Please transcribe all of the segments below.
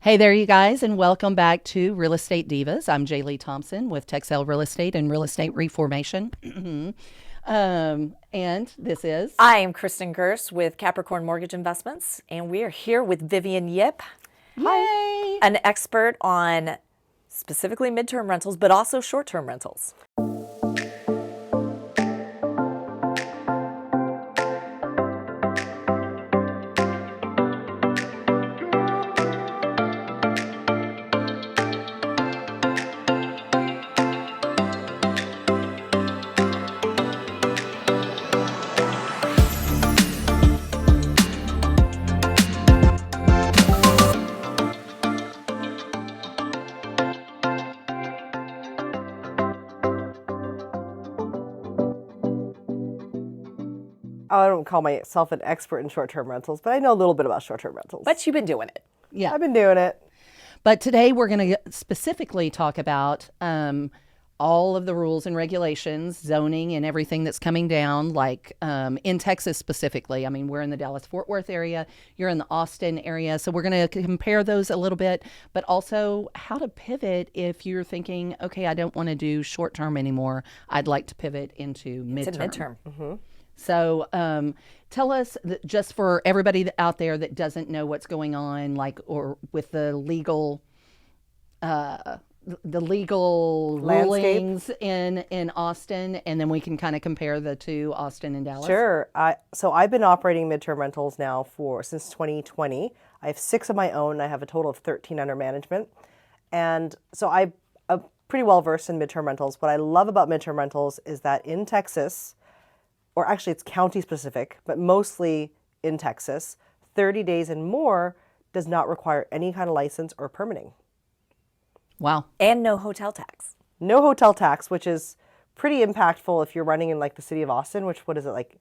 Hey there, you guys, and welcome back to Real Estate Divas. I'm Jaylee Thompson with Texel Real Estate and Real Estate Reformation. And this is... I am Kristen Gerst with Capricorn Mortgage Investments, and we are here with Vivian Yip. Yay! An expert on specifically midterm rentals, but also short-term rentals. I don't call myself an expert in short-term rentals, but I know a little bit about short-term rentals. But you've been doing it. Yeah. I've been doing it. But today we're going to specifically talk about all of the rules and regulations, zoning, and everything that's coming down, like in Texas specifically. I mean, we're in the Dallas-Fort Worth area. You're in the Austin area. So we're going to compare those a little bit, but also how to pivot if you're thinking, okay, I don't want to do short-term anymore. I'd like to pivot into midterm. It's a midterm. Mm-hmm. So tell us, just for everybody out there that doesn't know what's going on, like, or with the legal rulings in Austin, and then we can kind of compare the two, Austin and Dallas. Sure. So I've been operating midterm rentals now since 2020. I have 6 of my own. I have a total of 13 under management. And so I'm pretty well versed in midterm rentals. What I love about midterm rentals is that in Texas, or actually it's county specific, but mostly in Texas, 30 days and more does not require any kind of license or permitting. Wow. And no hotel tax. No hotel tax, which is pretty impactful if you're running in like the city of Austin, which, what is it, like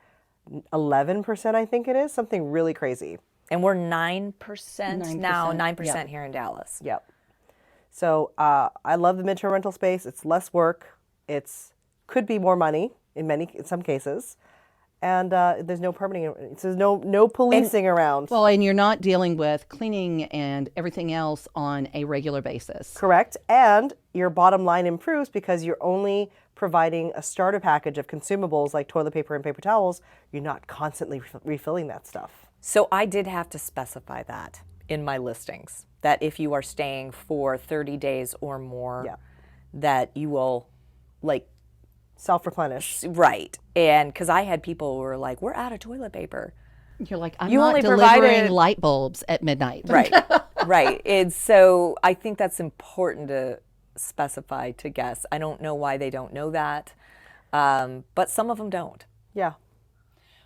11%, I think it is? Something really crazy. And we're 9% now, 9% Yep. here in Dallas. Yep. So I love the midterm rental space. It's less work. Could be more money in some cases. And there's no permitting. So there's no policing around. Well, and you're not dealing with cleaning and everything else on a regular basis. Correct. And your bottom line improves because you're only providing a starter package of consumables like toilet paper and paper towels. You're not constantly refilling that stuff. So I did have to specify that in my listings, that if you are staying for 30 days or more, that you will, like, self-replenish. Right. And because I had people who were like, we're out of toilet paper. You're like, I'm You not only delivering provided- light bulbs at midnight. Right. Right. And so I think that's important to specify to guests. I don't know why they don't know that, but some of them don't. Yeah.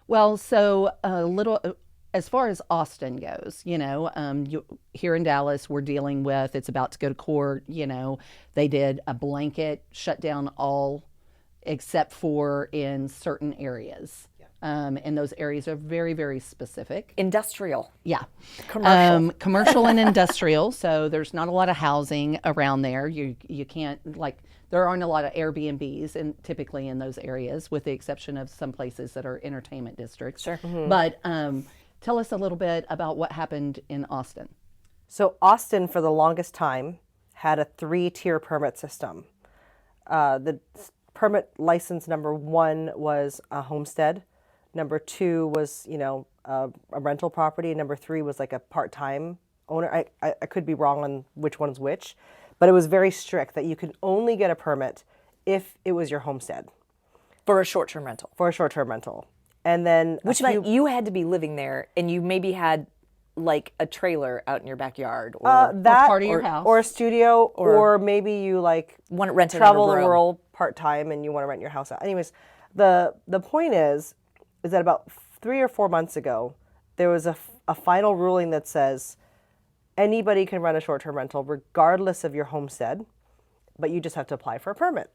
Well, so a little, as far as Austin goes, here in Dallas, we're dealing with, it's about to go to court, they did a blanket shut down all except for in certain areas. And those areas are very, very specific. Industrial. Yeah. Commercial. Commercial and industrial. So there's not a lot of housing around there. You can't, like, there aren't a lot of Airbnbs typically in those areas, with the exception of some places that are entertainment districts. Sure. Mm-hmm. But tell us a little bit about what happened in Austin. So Austin, for the longest time, had a 3-tier permit system. The permit license number 1 was a homestead. Number 2 was, a rental property. And number 3 was like a part-time owner. I could be wrong on which one's which, but it was very strict that you could only get a permit if it was your homestead. For a short-term rental. For a short-term rental. And then... Which meant you had to be living there, and you maybe had like a trailer out in your backyard, or that, part of your house. Or a studio, or maybe you want to rent travel the room. world part-time and you want to rent your house out. Anyways, the point is that about 3 or 4 months ago, there was a final ruling that says anybody can rent a short-term rental regardless of your homestead, but you just have to apply for a permit.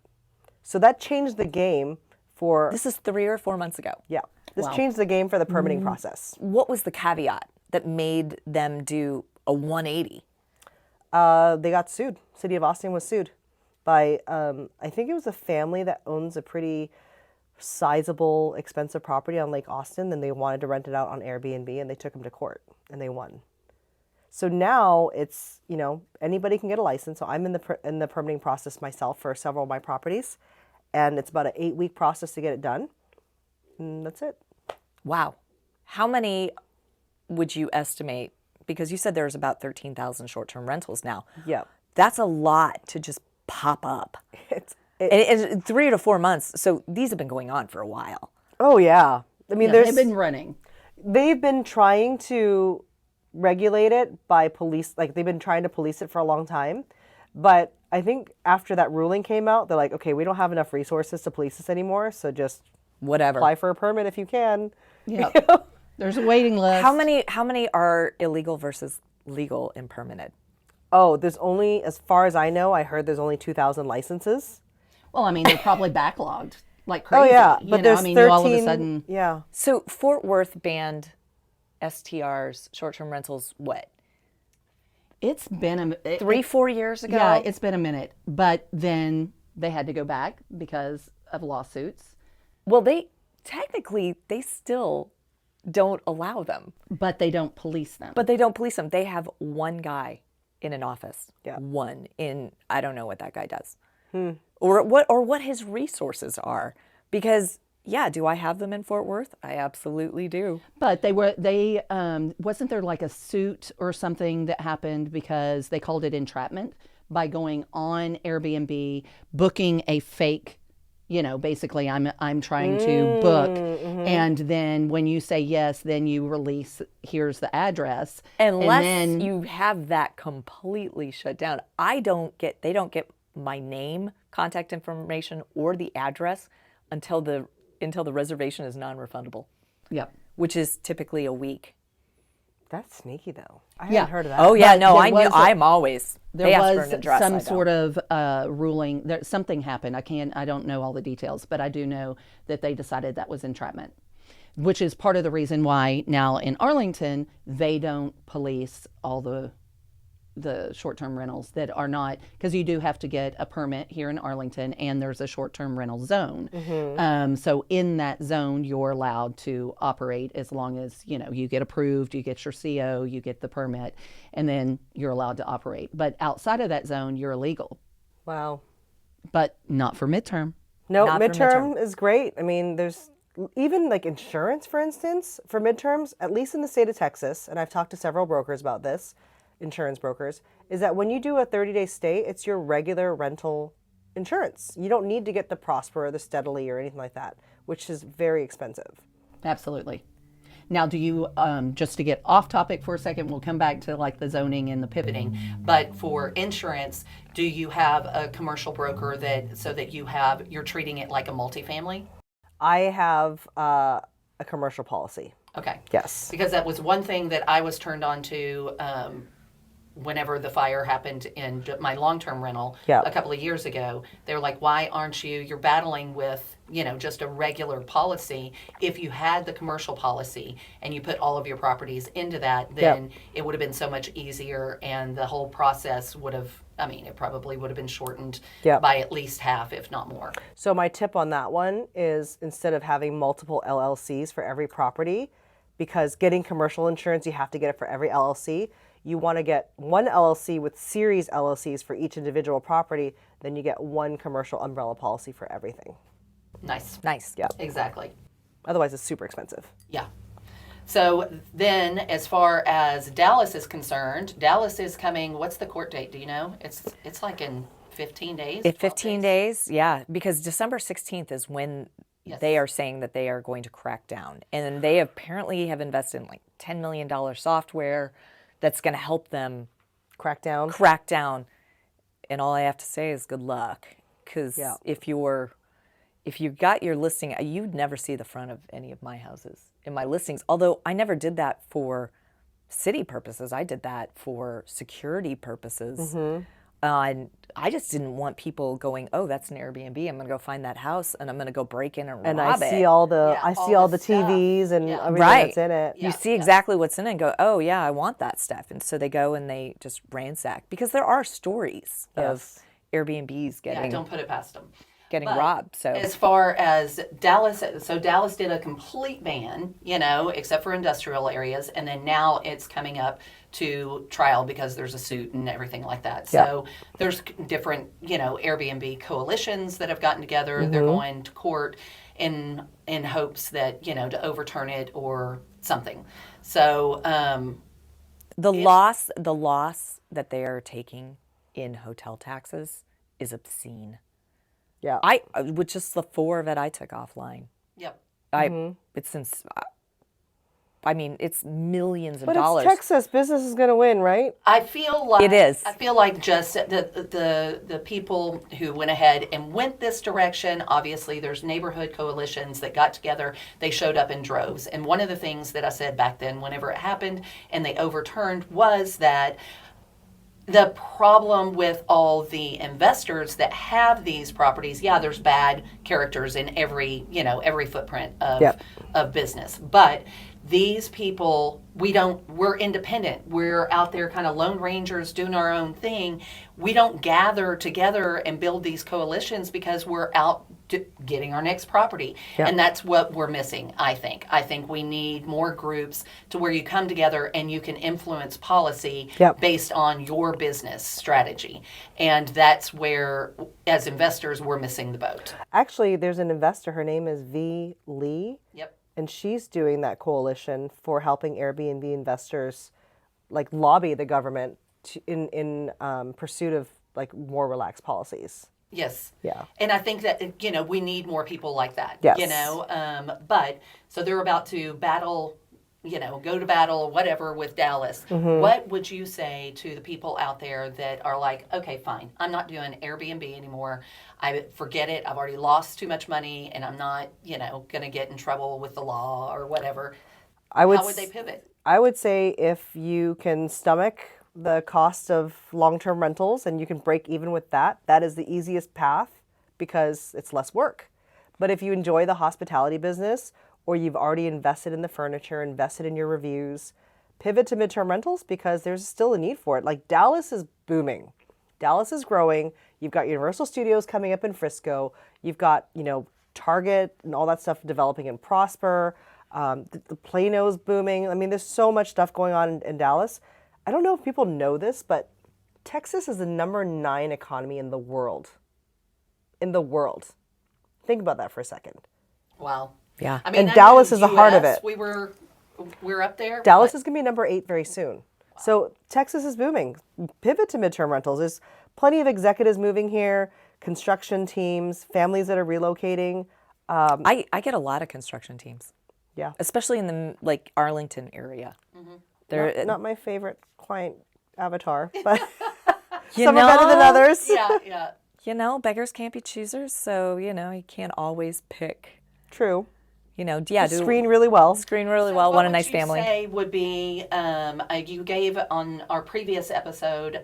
So that changed the game for... This is 3 or 4 months ago. Yeah. This Wow. changed the game for the permitting process. What was the caveat that made them do a 180? They got sued. City of Austin was sued by, I think it was a family that owns a pretty sizable, expensive property on Lake Austin, and they wanted to rent it out on Airbnb, and they took them to court, and they won. So now it's, anybody can get a license. So I'm in the permitting process myself for several of my properties, and it's about an 8-week process to get it done. And that's it. Wow. How many would you estimate? Because you said there's about 13,000 short-term rentals now. Yeah. That's a lot to just pop up. And 3 to 4 months. So these have been going on for a while. Oh yeah. I mean, They've been running. They've been trying to regulate it by police. Like they've been trying to police it for a long time. But I think after that ruling came out, they're like, okay, we don't have enough resources to police this anymore. So just whatever. Apply for a permit if you can. Yeah. There's a waiting list. How many are illegal versus legal and permitted? Oh, there's only, as far as I know, I heard there's only 2,000 licenses. Well, I mean, they're probably backlogged like crazy. Oh yeah, you but know? there's I mean, 13. all of a sudden. Yeah. So Fort Worth banned STRs, short-term rentals, what? It's been 3-4 years ago? Yeah, it's been a minute. But then they had to go back because of lawsuits. Well, they still don't allow them. But they don't police them. But they don't police them. They have one guy in an office. Yeah. One in, I don't know what that guy does. Or what his resources are. Because, yeah, do I have them in Fort Worth? I absolutely do. But wasn't there like a suit or something that happened because they called it entrapment by going on Airbnb, booking a fake, basically I'm trying to book. And then when you say yes, then you release, here's the address. Unless you have that completely shut down. They don't get my name, contact information, or the address until the reservation is non-refundable. Yep. Which is typically a week. That's sneaky though. I hadn't heard of that. Oh yeah, But no, there I knew. was I'm always. They There ask for was an address, I some don't. sort of ruling. Something happened. I don't know all the details, but I do know that they decided that was entrapment, which is part of the reason why now in Arlington they don't police all the short-term rentals that are not, because you do have to get a permit here in Arlington, and there's a short-term rental zone. So in that zone, you're allowed to operate as long as you get approved, you get your CO, you get the permit, and then you're allowed to operate. But outside of that zone, you're illegal. Wow. But not for midterm. No, Not for midterm is great. I mean, there's even like insurance, for instance, for midterms, at least in the state of Texas, and I've talked to several brokers about this, insurance brokers, is that when you do a 30-day stay, it's your regular rental insurance. You don't need to get the Prosper or the Steadily or anything like that, which is very expensive. Absolutely. Now, do you, just to get off topic for a second, we'll come back to like the zoning and the pivoting, but for insurance, do you have a commercial broker so that you're treating it like a multifamily? I have a commercial policy. Okay. Yes. Because that was one thing that I was turned on to whenever the fire happened in my long-term rental a couple of years ago. They were like, why aren't you're battling with, just a regular policy. If you had the commercial policy and you put all of your properties into that, then it would have been so much easier, and the whole process it probably would have been shortened by at least half, if not more. So my tip on that one is, instead of having multiple LLCs for every property, because getting commercial insurance, you have to get it for every LLC. You want to get one LLC with series LLCs for each individual property, then you get one commercial umbrella policy for everything. Nice. Yeah. Exactly. Otherwise, it's super expensive. Yeah. So then, as far as Dallas is concerned, Dallas is coming. What's the court date? Do you know? It's like in 15 days. In 15 days, yeah, because December 16th is when they are saying that they are going to crack down, and they apparently have invested in like $10 million software that's going to help them Crack down. And all I have to say is good luck, because if you got your listing, you'd never see the front of any of my houses in my listings. Although I never did that for city purposes. I did that for security purposes. And I just didn't want people going, oh, that's an Airbnb. I'm going to go find that house and I'm going to go break in and rob it. I see all the stuff. TVs and everything that's in it. You see exactly what's in it and go, oh, yeah, I want that stuff. And so they go and they just ransack. Because there are stories of Airbnbs getting... Yeah, don't put it past them. getting But robbed. So as far as Dallas, so Dallas did a complete ban, except for industrial areas, and then now it's coming up to trial because there's a suit and everything like that. So there's different, Airbnb coalitions that have gotten together. They're going to court in hopes that, to overturn it or something. So the loss that they are taking in hotel taxes is obscene. Yeah. With just the 4 that I took offline. Yep. It's millions of But dollars. it's Texas. Business is going to win, right? I feel like It is. I feel like just the people who went ahead and went this direction. Obviously, there's neighborhood coalitions that got together. They showed up in droves. And one of the things that I said back then, whenever it happened and they overturned, was that the problem with all the investors that have these properties, there's bad characters in every footprint of business, but these people, we're independent. We're out there kind of lone rangers doing our own thing. We don't gather together and build these coalitions because we're out getting our next property. Yep. And that's what we're missing, I think. I think we need more groups to where you come together and you can influence policy based on your business strategy. And that's where, as investors, we're missing the boat. Actually, there's an investor. Her name is V. Lee. Yep. And she's doing that coalition for helping Airbnb investors lobby the government in pursuit of more relaxed policies. Yes. Yeah. And I think that, we need more people like that. Yes. But so they're about to battle, go to battle or whatever with Dallas. What would you say to the people out there that are like, okay, fine, I'm not doing Airbnb anymore. I forget it. I've already lost too much money and I'm not, going to get in trouble with the law or whatever. How would they pivot? I would say if you can stomach the cost of long-term rentals and you can break even with that, that is the easiest path because it's less work. But if you enjoy the hospitality business or you've already invested in the furniture, invested in your reviews, pivot to midterm rentals because there's still a need for it. Dallas is booming. Dallas is growing. You've got Universal Studios coming up in Frisco. You've got, Target and all that stuff developing in Prosper. The Plano's booming. I mean, there's so much stuff going on in Dallas. I don't know if people know this, but Texas is the number 9 economy in the world. In the world. Think about that for a second. Wow. Yeah. I mean, and Dallas is the heart of it. We're up there. Dallas is going to be number 8 very soon. Wow. So Texas is booming. Pivot to midterm rentals. There's plenty of executives moving here, construction teams, families that are relocating. I get a lot of construction teams. Yeah. Especially in the Arlington area. Mm-hmm. They're not my favorite client avatar, but some are better than others. Yeah. Beggars can't be choosers, so, you can't always pick. True. Screen really well. Want a nice family. What would you say would be, you gave on our previous episode,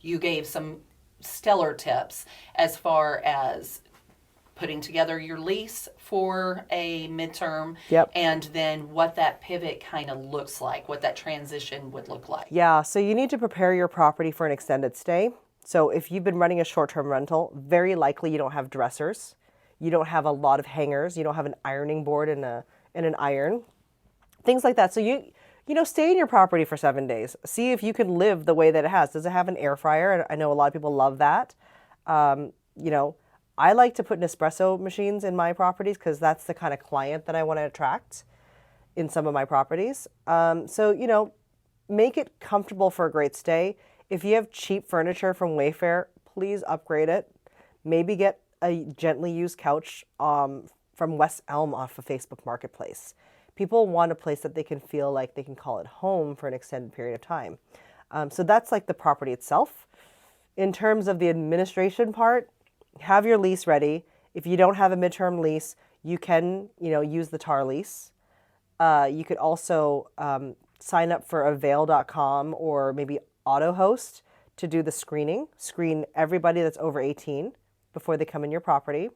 you gave some stellar tips as far as putting together your lease for a midterm and then what that pivot kind of looks like, what that transition would look like. Yeah, so you need to prepare your property for an extended stay. So if you've been running a short-term rental, very likely you don't have dressers. You don't have a lot of hangers. You don't have an ironing board and an iron. Things like that. So stay in your property for 7 days. See if you can live the way that it has. Does it have an air fryer? I know a lot of people love that. I like to put Nespresso machines in my properties because that's the kind of client that I want to attract in some of my properties. Make it comfortable for a great stay. If you have cheap furniture from Wayfair, please upgrade it. Maybe get a gently used couch from West Elm off of Facebook Marketplace. People want a place that they can feel like they can call it home for an extended period of time. So that's the property itself. In terms of the administration part, have your lease ready. If you don't have a midterm lease, you can, use the TAR lease. You could also sign up for avail.com or maybe AutoHost to do the screen everybody that's over 18 before they come in your property.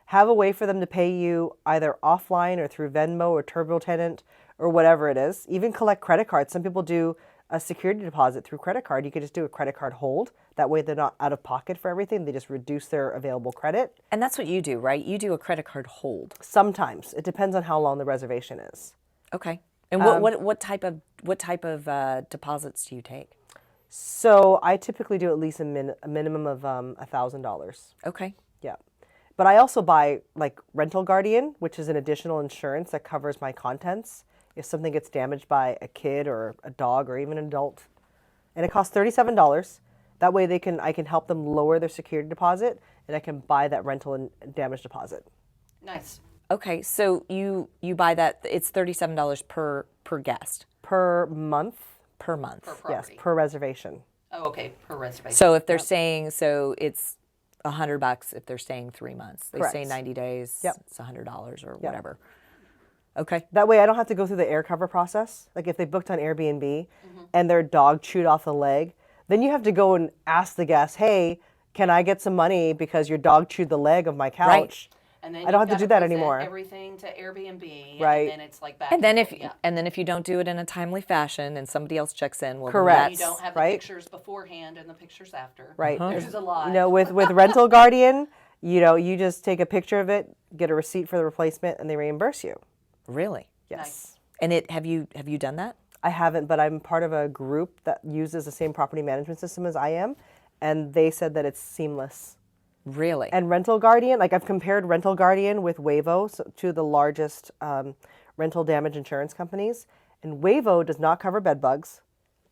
Have a way for them to pay you either offline or through Venmo or TurboTenant or whatever it is. Even collect credit cards. Some people do a security deposit through credit card. You could just do a credit card hold. That way they're not out of pocket for everything. They just reduce their available credit. And that's what you do, right? You do a credit card hold. Sometimes. It depends on how long the reservation is. Okay. And what type of deposits do you take? So I typically do at least a minimum of $1,000. Okay. Yeah. But I also buy like Rental Guardian, which is an additional insurance that covers my contents if something gets damaged by a kid or a dog or even an adult. And it costs $37. That way I can help them lower their security deposit and I can buy that rental and damage deposit. Nice. Okay, so you buy that, it's $37 per guest. Per month? Per month. Per property. Yes, per reservation. Oh, okay, per reservation. So if they're staying, so it's $100 if they're staying 3 months. They Correct. stay 90 days, Yep. it's $100 or whatever. Okay. That way I don't have to go through the air cover process. Like if they booked on Airbnb and their dog chewed off the leg, then you have to go and ask the guest, hey, can I get some money because your dog chewed the leg of my couch? Right. And then I don't you've have to got do that present anymore. Everything to Airbnb, Right. And then it's like back. And then forth. if you don't do it in a timely fashion and somebody else checks in, well, Correct. You don't have the Right. pictures beforehand and the pictures after. Right. There's a lot. You know, with Rental Guardian, you just take a picture of it, get a receipt for the replacement, and they reimburse you. Really? Yes. Nice. And have you done that? I haven't, but I'm part of a group that uses the same property management system as I am, and they said that it's seamless. Really? And Rental Guardian, like I've compared Rental Guardian with VRBO, so two of the largest rental damage insurance companies, and VRBO does not cover bed bugs,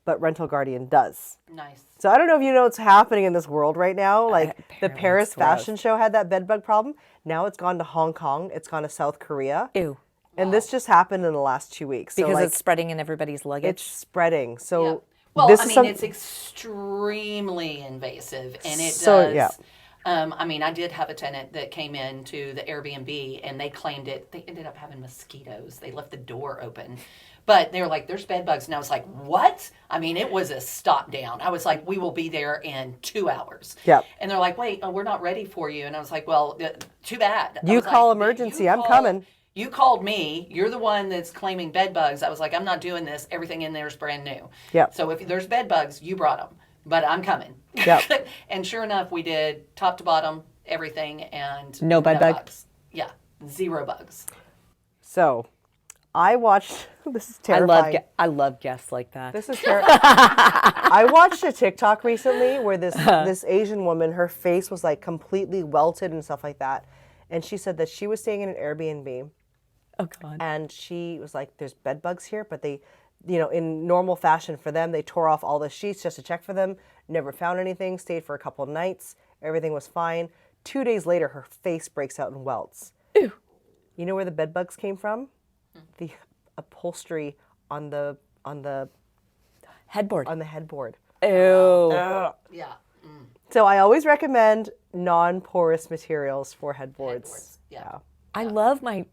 but Rental Guardian does. Nice. So I don't know if you know what's happening in this world right now. Like the Apparently Paris it's gross. fashion show had that bed bug problem. Now it's gone to Hong Kong. It's gone to South Korea. Ew. And this just happened in the last 2 weeks. So Because like, it's spreading in everybody's luggage. it's spreading. So Yeah. Well, this I is mean, some- it's extremely invasive, and it So, does. yeah. I mean, I did have a tenant that came into the Airbnb, and they claimed it. They ended up having mosquitoes. They left the door open, but they were like, "There's bed bugs," and I was like, "What?" I mean, it was a stop down. I was like, "We will be there in 2 hours." Yep. And they're like, "Wait, we're not ready for you," and I was like, "Well, too bad." I You was call like, emergency, you I'm call- coming. You called me. You're the one that's claiming bed bugs. I was like, I'm not doing this. Everything in there is brand new. Yep. So if there's bed bugs, you brought them, but I'm coming. Yep. And sure enough, we did top to bottom everything, and No bed bug? bugs. Yeah, 0 bugs. So I watched, this is terrifying. I love guests like that. This is terrifying. I watched a TikTok recently where this Asian woman, her face was like completely welted and stuff like that. And she said that she was staying in an Airbnb. Oh God. And she was like, there's bed bugs here, but they, in normal fashion for them, they tore off all the sheets just to check for them, never found anything, stayed for a couple of nights, everything was fine. 2 days later, her face breaks out in welts. Ew. You know where the bed bugs came from? The upholstery on the Headboard. headboard. Ew. Yeah. So I always recommend non-porous materials for headboards. Headboards, yeah. I love my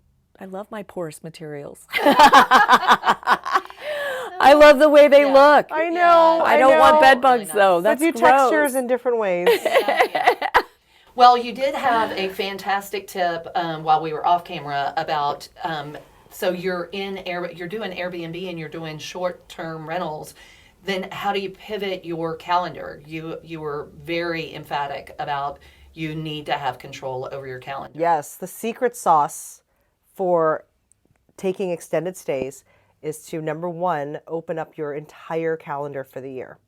porous materials. I love the way they look. I know. I don't want bed know. bugs Really nice. though. But That's do gross. textures in different ways. Well, you did have a fantastic tip while we were off camera about so you're doing Airbnb and you're doing short-term rentals. Then how do you pivot your calendar? You were very emphatic about you need to have control over your calendar. Yes, the secret sauce for taking extended stays is to, number one, open up your entire calendar for the year,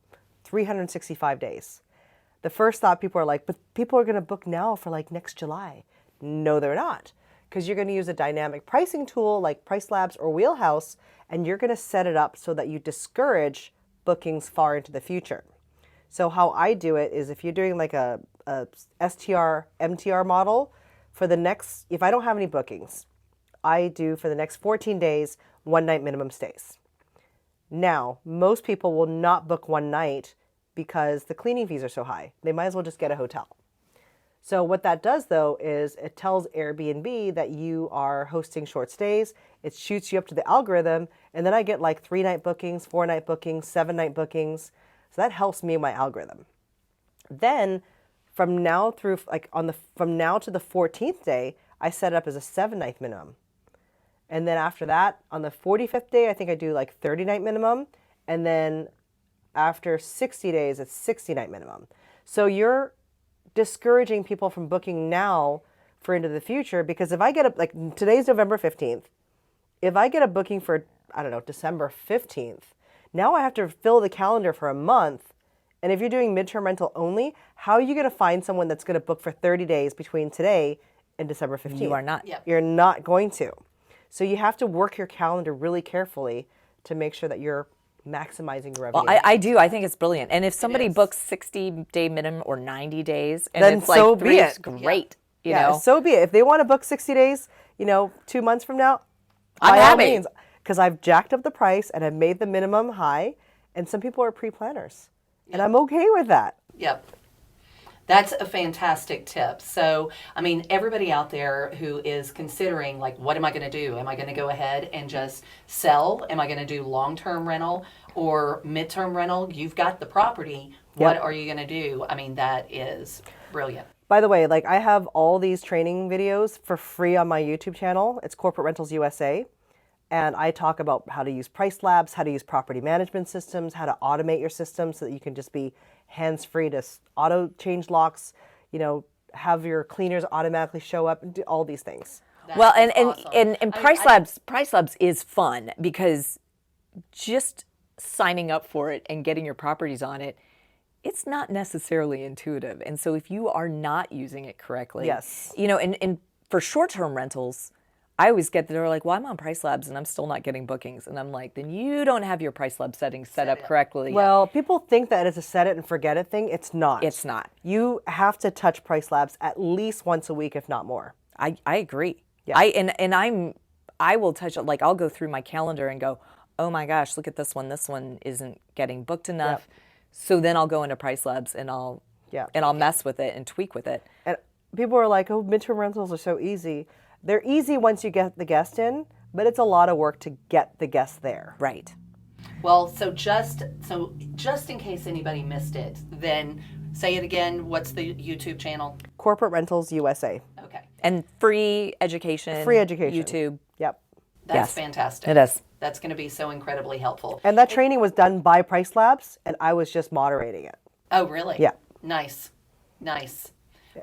365 days. The first thought people are like, but people are going to book now for like next July. No, they're not, because you're going to use a dynamic pricing tool like Price Labs or Wheelhouse, and you're going to set it up so that you discourage bookings far into the future. So how I do it is if you're doing like a STR, MTR model, if I don't have any bookings, I do for the next 14 days, 1 night minimum stays. Now, most people will not book 1 night because the cleaning fees are so high. They might as well just get a hotel. So what that does though is it tells Airbnb that you are hosting short stays. It shoots you up to the algorithm, and then I get like 3-night bookings, 4-night bookings, 7-night bookings. So that helps me in my algorithm. Then from now to the 14th day, I set it up as a 7-night minimum. And then after that, on the 45th day, I think I do like 30-night minimum. And then After 60 days, it's 60-night minimum. So you're discouraging people from booking now for into the future, because if I get like today's November 15th, if I get a booking for, I don't know, December 15th, now I have to fill the calendar for a month. And if you're doing midterm rental only, how are you going to find someone that's going to book for 30 days between today and December 15th? You are not. Yep. You're not going to. So you have to work your calendar really carefully to make sure that you're maximizing your revenue. Well, I do. I think it's brilliant. And if somebody is. books 60-day minimum or 90 days, and Then it's like so 3 be weeks, it. great. You Yeah, know? so be it. If they want to book 60 days, 2 months from now, I'm by all happy. means, because I've jacked up the price and I've made the minimum high, and some people are pre-planners, and I'm okay with that. Yep. That's a fantastic tip. So, I mean, everybody out there who is considering, like, what am I going to do? Am I going to go ahead and just sell? Am I going to do long-term rental or midterm rental? You've got the property. What are you going to do? I mean, that is brilliant. By the way, like, I have all these training videos for free on my YouTube channel. It's Corporate Rentals USA. And I talk about how to use price labs, how to use property management systems, how to automate your system so that you can just be hands-free to auto change locks, have your cleaners automatically show up, and do all these things. Well, That and, is awesome. and Price Labs is fun, because just signing up for it and getting your properties on it, it's not necessarily intuitive. And so if you are not using it correctly, Yes. And for short-term rentals, I always get that they're like, well, I'm on Price Labs and I'm still not getting bookings. And I'm like, then you don't have your Price Lab settings set up correctly. Well, people think that it's a set it and forget it thing. It's not. It's not. You have to touch Price Labs at least once a week, if not more. I agree. Yeah. I will touch it. Like, I'll go through my calendar and go, oh my gosh, look at this one. This one isn't getting booked enough. Yep. So then I'll go into Price Labs and I'll mess with it and tweak with it. And people are like, oh, midterm rentals are so easy. They're easy once you get the guest in, but it's a lot of work to get the guest there. Right. Well, so just in case anybody missed it, then say it again. What's the YouTube channel? Corporate Rentals USA. Okay. And free education. Free education. YouTube. Yep. That's Yes. fantastic. It is. That's going to be so incredibly helpful. And that training was done by Price Labs, and I was just moderating it. Oh, really? Yeah. Nice. Nice.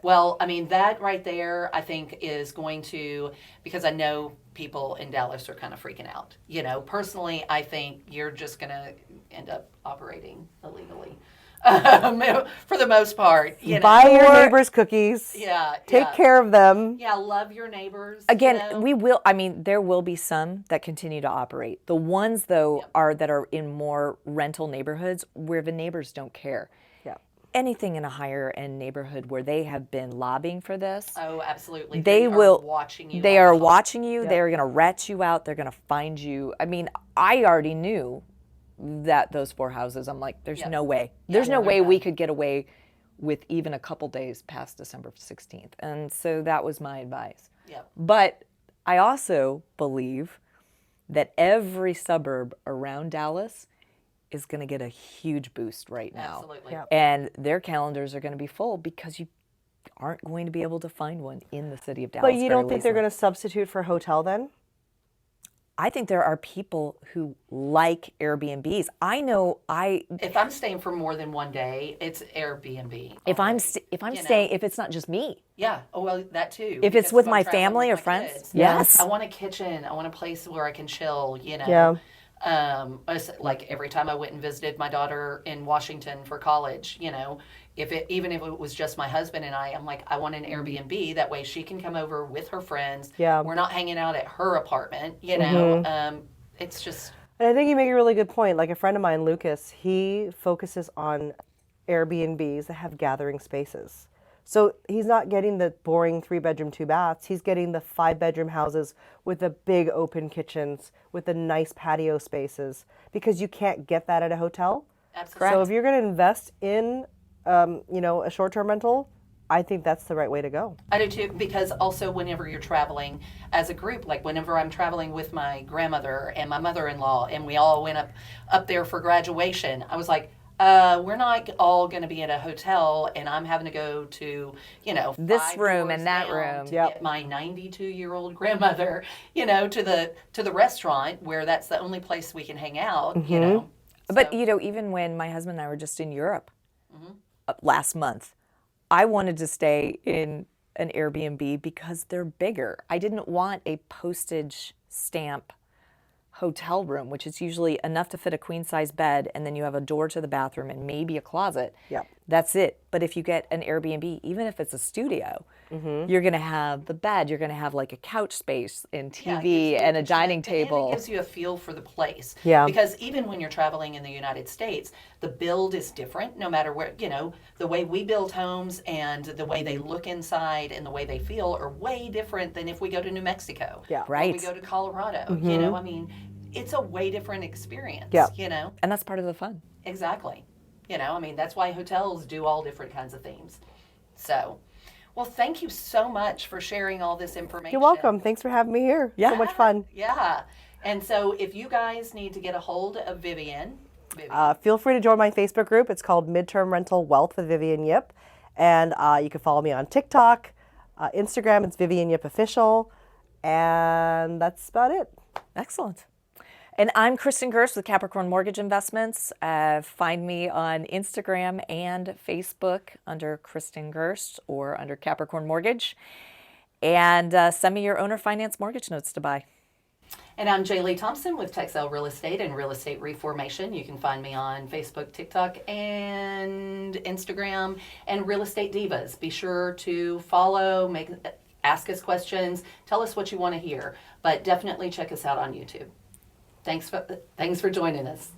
Well, I mean, that right there, I think, is going to, because I know people in Dallas are kind of freaking out. Personally, I think you're just going to end up operating illegally for the most part. Buy your neighbors cookies. Yeah. Take care of them. Yeah, love your neighbors. Again, there will be some that continue to operate. The ones, though, that are in more rental neighborhoods where the neighbors don't care. Anything in a higher end neighborhood where they have been lobbying for this. Oh, absolutely. They are watching you. They are watching you. Yep. They're going to rat you out. They're going to find you. I mean, I already knew that those 4 houses, I'm like, there's no way. There's no way we could get away with even a couple days past December 16th. And so that was my advice. Yep. But I also believe that every suburb around Dallas is going to get a huge boost right now. Absolutely. Yep. And their calendars are going to be full because you aren't going to be able to find one in the city of Dallas. But you don't think they're going to substitute for hotel then? I think there are people who like Airbnbs. I know if I'm staying for more than one day, it's Airbnb. If I'm staying, if it's not just me. Yeah. Oh, well, that too. If it's Because with I'm my traveling family with or my friends. kids. Yes. I want a kitchen. I want a place where I can chill, Yeah. Like every time I went and visited my daughter in Washington for college, even if it was just my husband and I'm like, I want an Airbnb. That way she can come over with her friends. Yeah. We're not hanging out at her apartment, It's just. And I think you make a really good point. Like a friend of mine, Lucas, he focuses on Airbnbs that have gathering spaces. So he's not getting the boring 3-bedroom, 2 baths. He's getting the 5-bedroom houses with the big open kitchens, with the nice patio spaces, because you can't get that at a hotel. Absolutely. So if you're going to invest in, a short-term rental, I think that's the right way to go. I do too, because also whenever you're traveling as a group, like whenever I'm traveling with my grandmother and my mother-in-law, and we all went up there for graduation, I was like, we're not all going to be at a hotel, and I'm having to go to, This 5 room doors and that down room. to Yep. get my 92-year-old grandmother, to the restaurant where that's the only place we can hang out, But, even when my husband and I were just in Europe last month, I wanted to stay in an Airbnb because they're bigger. I didn't want a postage stamp hotel room, which is usually enough to fit a queen size bed, and then you have a door to the bathroom and maybe a closet. Yeah. That's it. But if you get an Airbnb, even if it's a studio, you're going to have the bed, you're going to have like a couch space and TV and a dining table. And it gives you a feel for the place. Yeah. Because even when you're traveling in the United States, the build is different no matter where, the way we build homes and the way they look inside and the way they feel are way different than if we go to New Mexico. Yeah. Right. Or we go to Colorado. I mean, it's a way different experience. Yeah. And that's part of the fun. Exactly. I mean, that's why hotels do all different kinds of themes. So, well, thank you so much for sharing all this information. You're welcome. Thanks for having me here. Yeah. So much fun. Yeah. And so if you guys need to get a hold of Vivian. Feel free to join my Facebook group. It's called Midterm Rental Wealth with Vivian Yip. And you can follow me on TikTok, Instagram. It's Vivian Yip Official. And that's about it. Excellent. And I'm Kristen Gerst with Capricorn Mortgage Investments. Find me on Instagram and Facebook under Kristen Gerst or under Capricorn Mortgage. And send me your owner finance mortgage notes to buy. And I'm Jaylee Thompson with Texel Real Estate and Real Estate Reformation. You can find me on Facebook, TikTok, and Instagram, and Real Estate Divas. Be sure to follow, ask us questions, tell us what you want to hear, but definitely check us out on YouTube. Thanks for joining us.